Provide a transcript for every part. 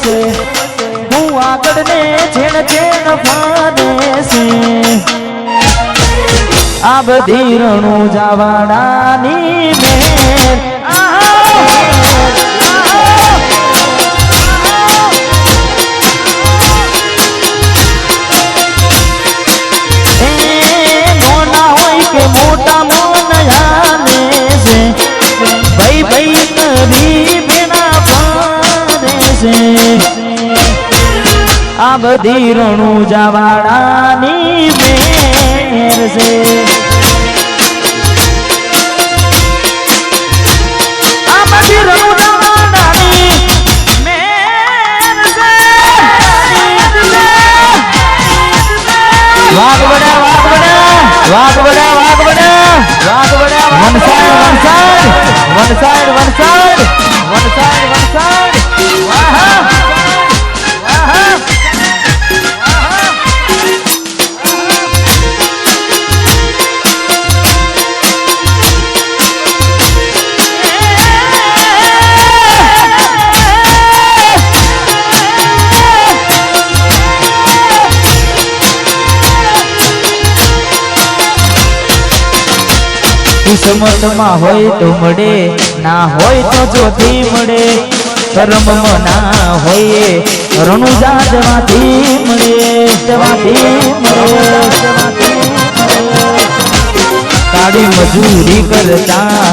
છે હું આગળ ને છેણ છેણ ફાને છે આ બધી રણું જાવાડાની મેર મોના હોય કે મોટા મોનયાને છે ભાઈ ભાઈ નદી બેના ફાને છે આ બધી રણું જાવાડાની મેર છે આ બધી રણું જાવાડાની મેર છે વાઘ બડા વાઘ બડા વાઘ બડા વાઘ બડા વાઘ બડા one side one side one side one side one side one side વાહ કિસ્મતમાં હોય તો મળે ના હોય તો જોથી મળે કર્મમાં ના હોય રણુજા જવાથી મળે કાળી મજૂરી કરતા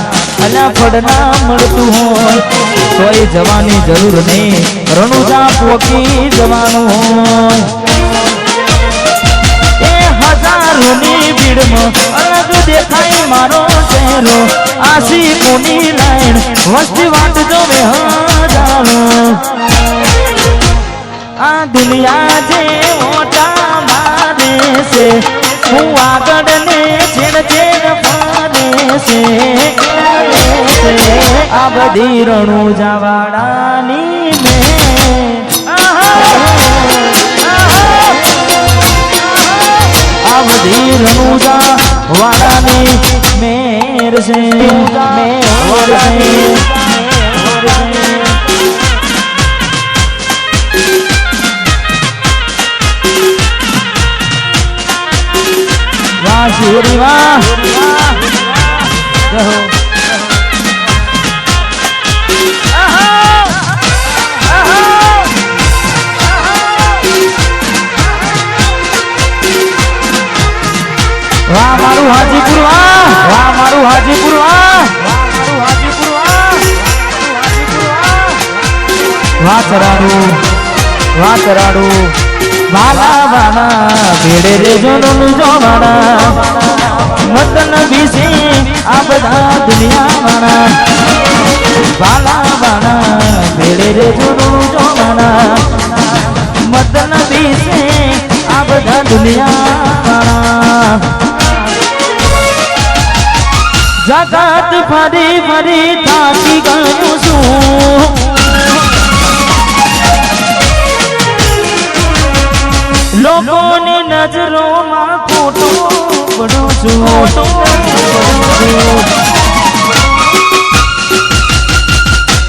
અલા ફળ ના મળતું હોય તોય જવાની જરૂર નહીં રણુજા પોકી જવાનું હોય હજારોની ભીડમાં અલગ દેખાય મારો ચહેરો આશિકોની લાઈન વસ્તી વાટ જોવે હજારો આ દુનિયા જે ઓટા મારે છે હું આગળ ને છેડ છેડ ફાને છે આ બધી રણું જાવાડાની મેં બધી રણુજા વાડાની મેર છે વાહ શિવરી વાહ વાહ મારું હાજીપુર વાહ વાહ મારું હાજીપુર વાહ વાહ ચરાડું વાલા વાલા ભેડે રે જોનું જોવાના મતન બીસી આ બધા દુનિયા વાળા વાલા વાલા ભેડે રે જોનું જોવાના મતન બીસી આ બધા દુનિયા વાળા જગત ફરી ફરી થાકી ગયું છું લોકોની નજરોમાં ખોટું પડું છું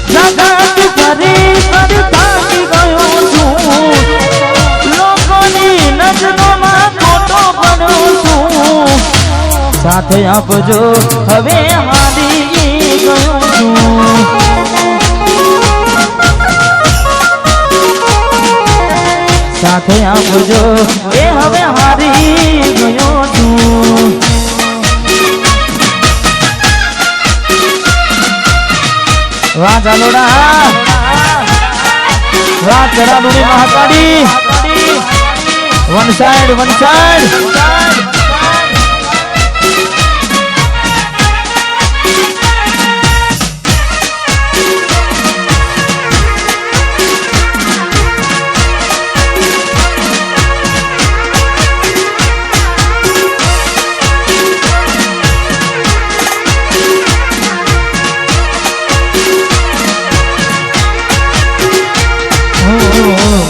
જગત ફરી ફરી થાકી ગયો છું લોકોની નજરોમાં ખોટો પડું છું સાથે આપજો હવે હારી ગયો છું સાથે આપજો એ હવે હારી ગયો છું વાહ ચાલોડા વાહ ચરાડુની મહાકાળી વન સાઈડ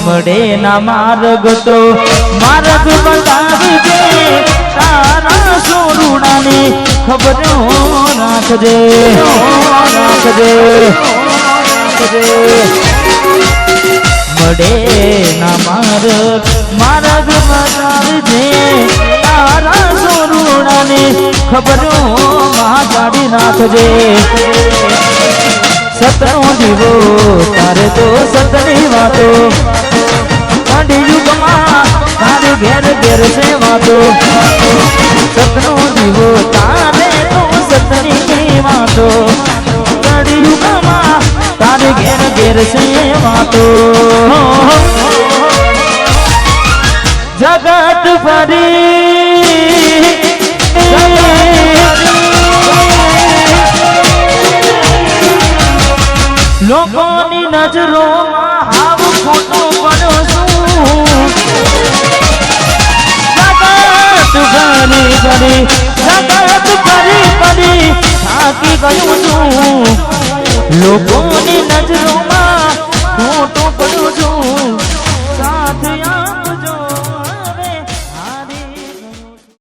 મળે ના માર્ગ તો માર્ગ બતાવી દે તારા સોરુડાની ખબર રાખજે પડે ના માર્ગ બતાવજે તારા સોરુણાને ખબરો માં કાઢી નાખજે સતનો દીવો તારે તો સતની વાતો યુગમાં તારે ઘેર ઘેર છે વાતો સતનો દીવો તારે તો સતની વાતો યુગમાં તારે ઘેર ઘેર છે વાતો જગત ફરી લોકોની નજરોમાં હાવ ખોટો પડ્યો છું જગત ફરી થાકી ગયું છું લોકો